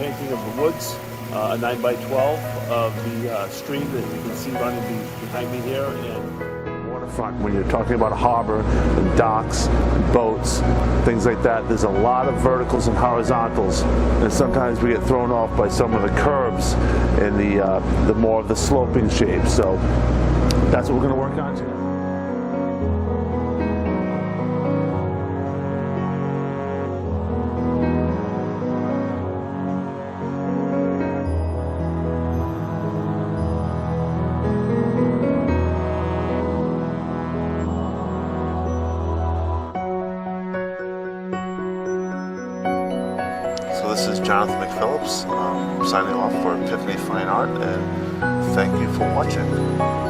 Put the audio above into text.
painting of the woods, a 9 by 12 of the stream that you can see running behind me here. And waterfront, when you're talking about a harbor and docks, boats, things like that, there's a lot of verticals and horizontals, and sometimes we get thrown off by some of the curves and the more of the sloping shapes. So that's what we're going to work on today. So this is Jonathan McPhillips signing off for Epiphany Fine Art, and thank you for watching.